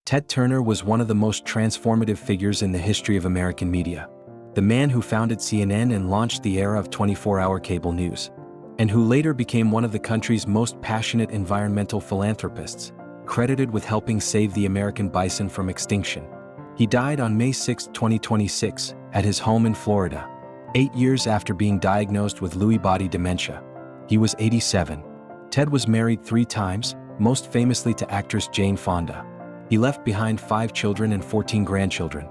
Ted Turner was one of the most transformative figures in the history of American media. The man who founded CNN and launched the era of 24-hour cable news, and who later became one of the country's most passionate environmental philanthropists, credited with helping save the American bison from extinction. He died on May 6, 2026, at his home in Florida, 8 years after being diagnosed with Lewy body dementia. He was 87. Ted was married 3 times, most famously to actress Jane Fonda. He left behind 5 children and 14 grandchildren.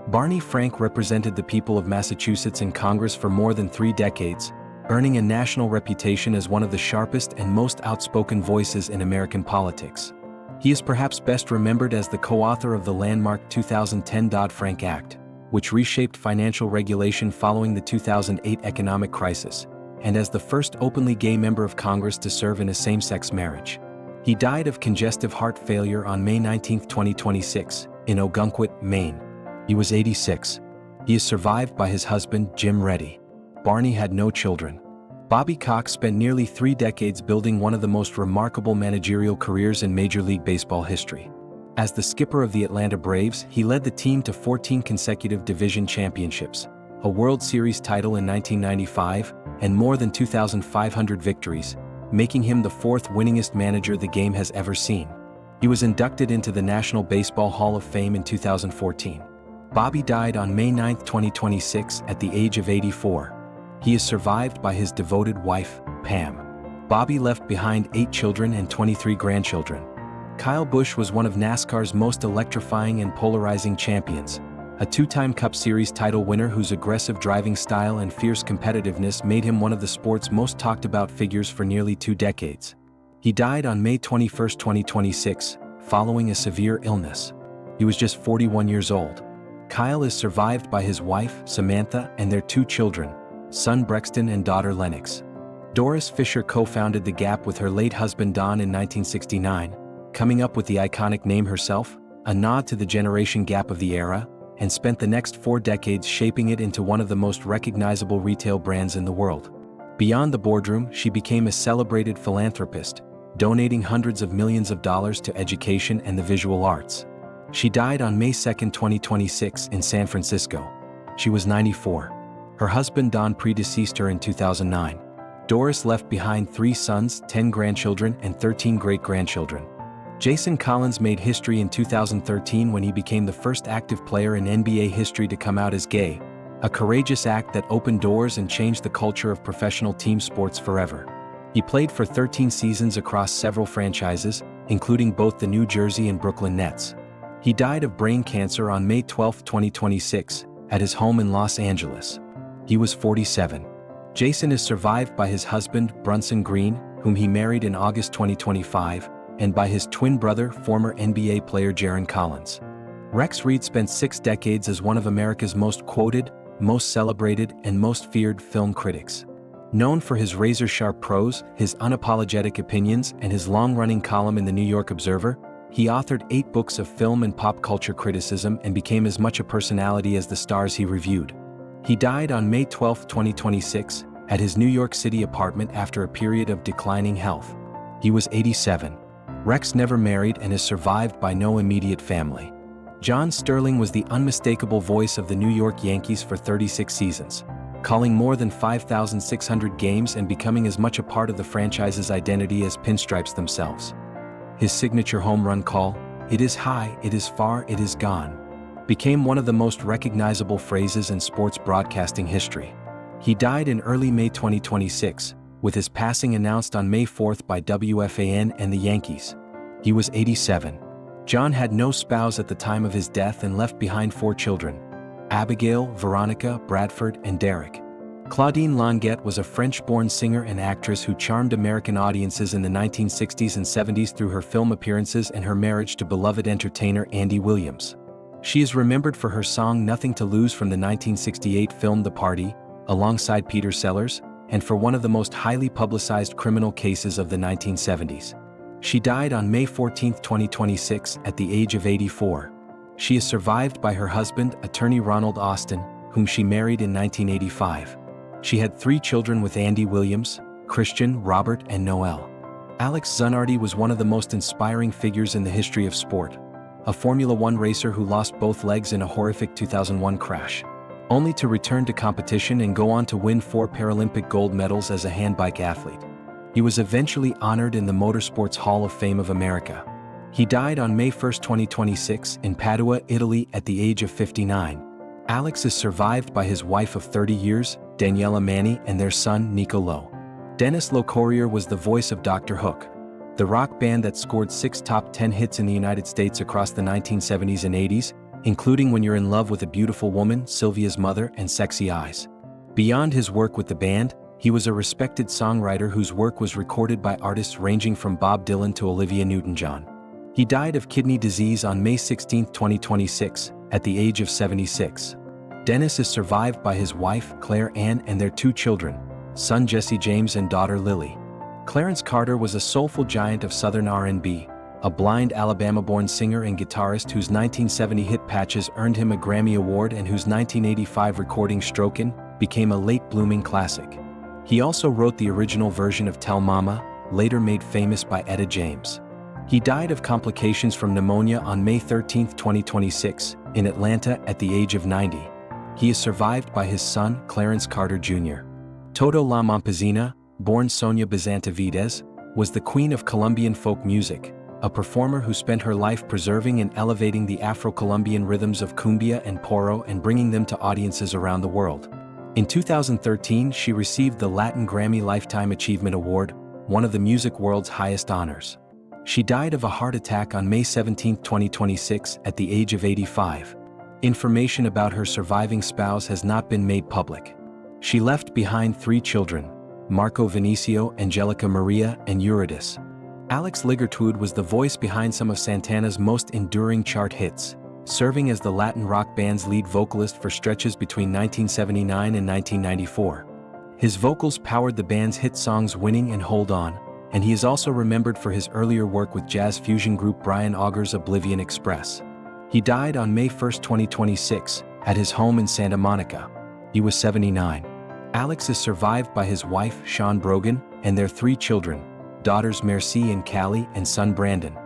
Barney Frank represented the people of Massachusetts in Congress for more than 3 decades, earning a national reputation as one of the sharpest and most outspoken voices in American politics. He is perhaps best remembered as the co-author of the landmark 2010 Dodd-Frank Act, which reshaped financial regulation following the 2008 economic crisis, and as the first openly gay member of Congress to serve in a same-sex marriage. He died of congestive heart failure on May 19, 2026, in Ogunquit, Maine. He was 86. He is survived by his husband, Jim Reddy. Barney had no children. Bobby Cox spent nearly 3 decades building one of the most remarkable managerial careers in Major League Baseball history. As the skipper of the Atlanta Braves, he led the team to 14 consecutive division championships, a World Series title in 1995, and more than 2,500 victories, making him the 4th winningest manager the game has ever seen. He was inducted into the National Baseball Hall of Fame in 2014. Bobby died on May 9, 2026, at the age of 84. He is survived by his devoted wife, Pam. Bobby left behind 8 children and 23 grandchildren. Kyle Busch was one of NASCAR's most electrifying and polarizing champions, a 2-time Cup Series title winner whose aggressive driving style and fierce competitiveness made him one of the sport's most talked-about figures for nearly 2 decades. He died on May 21, 2026, following a severe illness. He was just 41 years old. Kyle is survived by his wife, Samantha, and their 2 children, son Brexton and daughter Lennox. Doris Fisher co-founded The Gap with her late husband Don in 1969, coming up with the iconic name herself, a nod to the generation gap of the era, and spent the next 4 decades shaping it into one of the most recognizable retail brands in the world. Beyond the boardroom, she became a celebrated philanthropist, donating hundreds of millions of dollars to education and the visual arts. She died on May 2, 2026, in San Francisco. She was 94. Her husband Don predeceased her in 2009. Doris left behind 3 sons, 10 grandchildren, and 13 great-grandchildren. Jason Collins made history in 2013 when he became the first active player in NBA history to come out as gay, a courageous act that opened doors and changed the culture of professional team sports forever. He played for 13 seasons across several franchises, including both the New Jersey and Brooklyn Nets. He died of brain cancer on May 12, 2026, at his home in Los Angeles. He was 47. Jason is survived by his husband, Brunson Green, whom he married in August 2025, and by his twin brother, former NBA player Jaron Collins. Rex Reed spent 6 decades as one of America's most quoted, most celebrated, and most feared film critics. Known for his razor-sharp prose, his unapologetic opinions, and his long-running column in the New York Observer, he authored 8 books of film and pop culture criticism and became as much a personality as the stars he reviewed. He died on May 12, 2026, at his New York City apartment after a period of declining health. He was 87. Rex never married and is survived by no immediate family. John Sterling was the unmistakable voice of the New York Yankees for 36 seasons, calling more than 5,600 games and becoming as much a part of the franchise's identity as pinstripes themselves. His signature home run call, "It is high, it is far, it is gone," became one of the most recognizable phrases in sports broadcasting history. He died in early May 2026, with his passing announced on May 4 by WFAN and the Yankees. He was 87. John had no spouse at the time of his death and left behind 4 children: Abigail, Veronica, Bradford, and Derek. Claudine Longuet was a French-born singer and actress who charmed American audiences in the 1960s and 70s through her film appearances and her marriage to beloved entertainer Andy Williams. She is remembered for her song "Nothing to Lose" from the 1968 film The Party, alongside Peter Sellers, and for one of the most highly publicized criminal cases of the 1970s. She died on May 14, 2026, at the age of 84. She is survived by her husband, attorney Ronald Austin, whom she married in 1985. She had 3 children with Andy Williams, Christian, Robert, and Noel. Alex Zunardi was one of the most inspiring figures in the history of sport. a Formula One racer who lost both legs in a horrific 2001 crash, only to return to competition and go on to win 4 Paralympic gold medals as a handbike athlete. He was eventually honored in the Motorsports Hall of Fame of America. He died on May 1, 2026, in Padua, Italy, at the age of 59. Alex is survived by his wife of 30 years, Daniela Manny, and their son, Nico Lowe. Dennis Locorrier was the voice of Dr. Hook, the rock band that scored 6 top 10 hits in the United States across the 1970s and 80s, including When You're in Love with a Beautiful Woman, Sylvia's Mother, and Sexy Eyes. Beyond his work with the band, he was a respected songwriter whose work was recorded by artists ranging from Bob Dylan to Olivia Newton-John. He died of kidney disease on May 16, 2026, at the age of 76. Dennis is survived by his wife, Claire Ann, and their 2 children, son Jesse James and daughter Lily. Clarence Carter was a soulful giant of Southern R&B, a blind Alabama-born singer and guitarist whose 1970 hit Patches earned him a Grammy Award and whose 1985 recording Strokin' became a late-blooming classic. He also wrote the original version of Tell Mama, later made famous by Etta James. He died of complications from pneumonia on May 13, 2026, in Atlanta at the age of 90. He is survived by his son, Clarence Carter Jr. Toto La Momposina, born Sonia Besantivides, was the queen of Colombian folk music, a performer who spent her life preserving and elevating the Afro-Colombian rhythms of cumbia and porro and bringing them to audiences around the world. In 2013, she received the Latin Grammy Lifetime Achievement Award, one of the music world's highest honors. She died of a heart attack on May 17, 2026, at the age of 85. Information about her surviving spouse has not been made public. She left behind 3 children, Marco Vinicio, Angelica Maria, and Eurydice. Alex Ligertwood was the voice behind some of Santana's most enduring chart hits, serving as the Latin rock band's lead vocalist for stretches between 1979 and 1994. His vocals powered the band's hit songs Winning and Hold On, and he is also remembered for his earlier work with jazz fusion group Brian Auger's Oblivion Express. He died on May 1, 2026, at his home in Santa Monica. He was 79. Alex is survived by his wife, Sean Brogan, and their 3 children, daughters Merci and Callie, and son Brandon.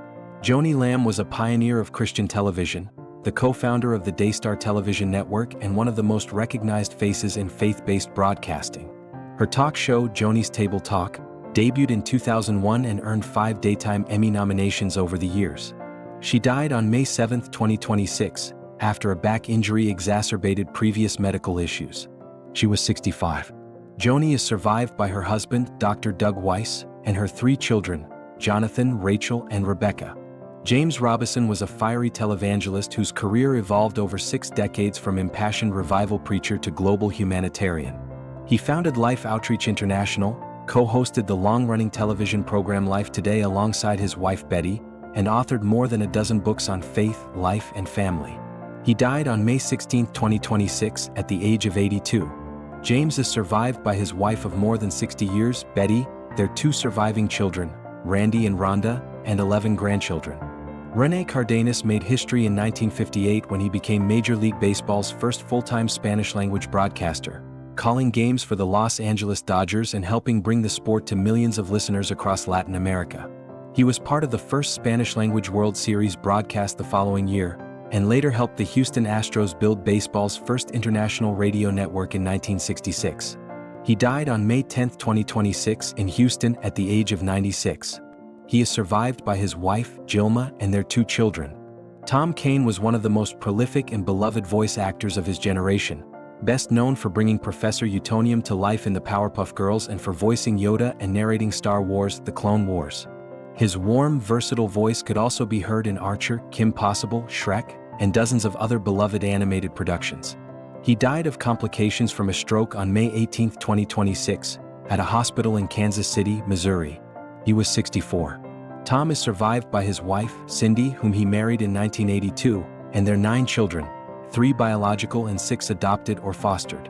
Joni Lamb was a pioneer of Christian television, the co-founder of the Daystar Television Network and one of the most recognized faces in faith-based broadcasting. Her talk show, Joni's Table Talk, debuted in 2001 and earned 5 Daytime Emmy nominations over the years. She died on May 7, 2026, after a back injury exacerbated previous medical issues. She was 65. Joni is survived by her husband, Dr. Doug Weiss, and her 3 children, Jonathan, Rachel, and Rebecca. James Robison was a fiery televangelist whose career evolved over 6 decades from impassioned revival preacher to global humanitarian. He founded Life Outreach International, co-hosted the long-running television program Life Today alongside his wife Betty, and authored more than a dozen books on faith, life, and family. He died on May 16, 2026, at the age of 82. James is survived by his wife of more than 60 years, Betty, their 2 surviving children, Randy and Rhonda, and 11 grandchildren. René Cardenas made history in 1958 when he became Major League Baseball's first full-time Spanish-language broadcaster, calling games for the Los Angeles Dodgers and helping bring the sport to millions of listeners across Latin America. He was part of the first Spanish-language World Series broadcast the following year, and later helped the Houston Astros build baseball's first international radio network in 1966. He died on May 10, 2026, in Houston at the age of 96. He is survived by his wife, Jilma, and their 2 children. Tom Kane was one of the most prolific and beloved voice actors of his generation, best known for bringing Professor Utonium to life in the Powerpuff Girls and for voicing Yoda and narrating Star Wars: The Clone Wars. His warm, versatile voice could also be heard in Archer, Kim Possible, Shrek, and dozens of other beloved animated productions. He died of complications from a stroke on May 18, 2026, at a hospital in Kansas City, Missouri. He was 64. Tom is survived by his wife, Cindy, whom he married in 1982, and their 9 children, 3 biological and 6 adopted or fostered.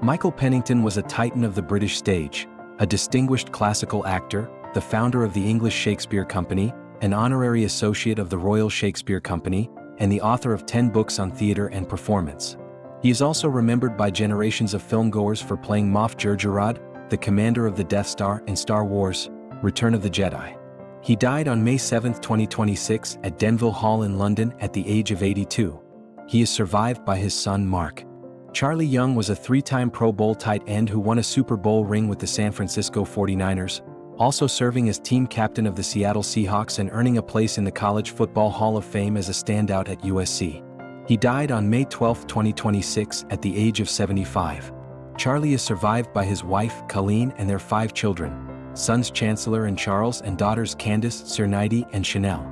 Michael Pennington was a titan of the British stage, a distinguished classical actor, the founder of the English Shakespeare Company, an honorary associate of the Royal Shakespeare Company, and the author of 10 books on theater and performance. He is also remembered by generations of filmgoers for playing Moff Jerjerrod, the commander of the Death Star in Star Wars: Return of the Jedi. He died on May 7, 2026 at Denville Hall in London at the age of 82. He is survived by his son Mark. Charlie Young was a three-time Pro Bowl tight end who won a Super Bowl ring with the San Francisco 49ers, also serving as team captain of the Seattle Seahawks and earning a place in the College Football Hall of Fame as a standout at USC. He died on May 12, 2026 at the age of 75. Charlie is survived by his wife, Colleen, and their 5 children, sons Chancellor and Charles and daughters Candace, Cernide, and Chanel.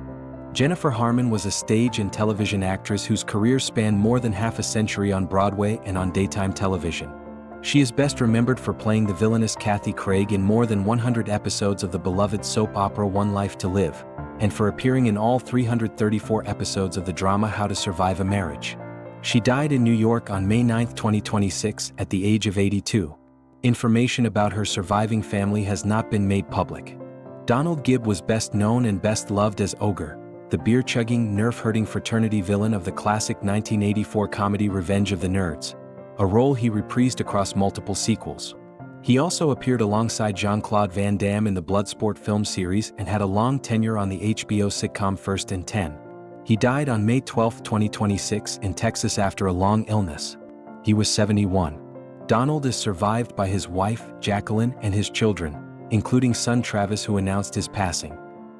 Jennifer Harmon was a stage and television actress whose career spanned more than half a century on Broadway and on daytime television. She is best remembered for playing the villainous Kathy Craig in more than 100 episodes of the beloved soap opera One Life to Live, and for appearing in all 334 episodes of the drama How to Survive a Marriage. She died in New York on May 9, 2026 at the age of 82. Information about her surviving family has not been made public. Donald Gibb was best known and best loved as Ogre, the beer-chugging, nerve-hurting fraternity villain of the classic 1984 comedy Revenge of the Nerds, a role he reprised across multiple sequels. He also appeared alongside Jean-Claude Van Damme in the Bloodsport film series and had a long tenure on the HBO sitcom First and 10. He died on May 12, 2026 in Texas after a long illness. He was 71. Donald is survived by his wife, Jacqueline, and his children, including son Travis, who announced his passing.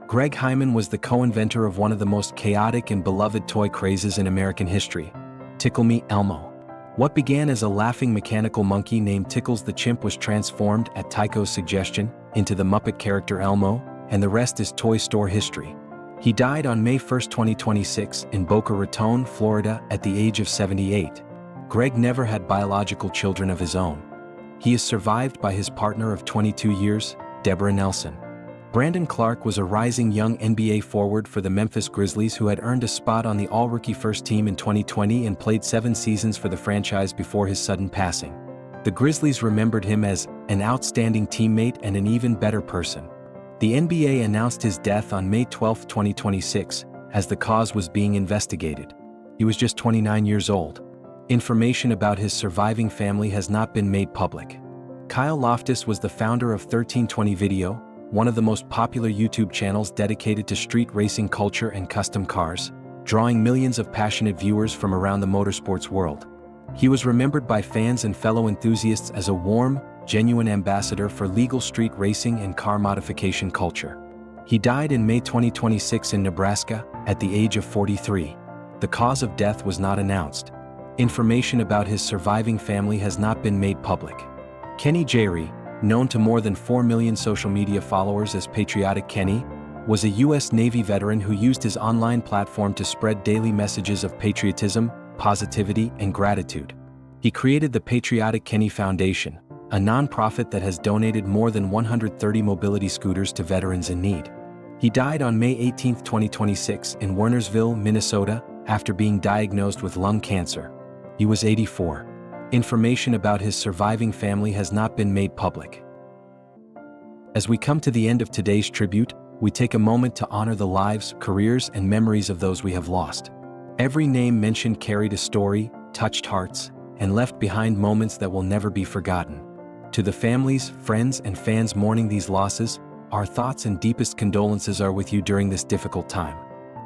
Greg Hyman was the co-inventor of one of the most chaotic and beloved toy crazes in American history, Tickle Me, Elmo. What began as a laughing mechanical monkey named Tickles the Chimp was transformed, at Tycho's suggestion, into the Muppet character Elmo, and the rest is toy store history. He died on May 1, 2026 in Boca Raton, Florida at the age of 78. Greg never had biological children of his own. He is survived by his partner of 22 years, Deborah Nelson. Brandon Clark was a rising young NBA forward for the Memphis Grizzlies who had earned a spot on the All-Rookie First Team in 2020 and played 7 seasons for the franchise before his sudden passing. The Grizzlies remembered him as an outstanding teammate and an even better person. The NBA announced his death on May 12, 2026, as the cause was being investigated. He was just 29 years old. Information about his surviving family has not been made public. Kyle Loftus was the founder of 1320 Video, one of the most popular YouTube channels dedicated to street racing culture and custom cars, drawing millions of passionate viewers from around the motorsports world. He was remembered by fans and fellow enthusiasts as a warm, genuine ambassador for legal street racing and car modification culture. He died in May 2026 in Nebraska, at the age of 43. The cause of death was not announced. Information about his surviving family has not been made public. Kenny Jerry, known to more than 4 million social media followers as Patriotic Kenny, was a U.S. Navy veteran who used his online platform to spread daily messages of patriotism, positivity, and gratitude. He created the Patriotic Kenny Foundation, a nonprofit that has donated more than 130 mobility scooters to veterans in need. He died on May 18, 2026 in Wernersville, Minnesota, after being diagnosed with lung cancer. He was 84. Information about his surviving family has not been made public. As we come to the end of today's tribute, we take a moment to honor the lives, careers, and memories of those we have lost. Every name mentioned carried a story, touched hearts, and left behind moments that will never be forgotten. To the families, friends, and fans mourning these losses, our thoughts and deepest condolences are with you during this difficult time.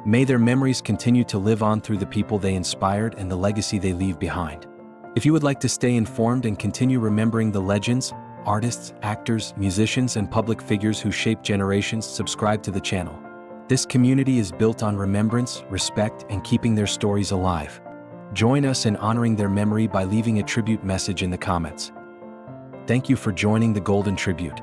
May their memories continue to live on through the people they inspired and the legacy they leave behind. If you would like to stay informed and continue remembering the legends, artists, actors, musicians, and public figures who shaped generations, subscribe to the channel. This community is built on remembrance, respect, and keeping their stories alive. Join us in honoring their memory by leaving a tribute message in the comments. Thank you for joining the Golden Tribute.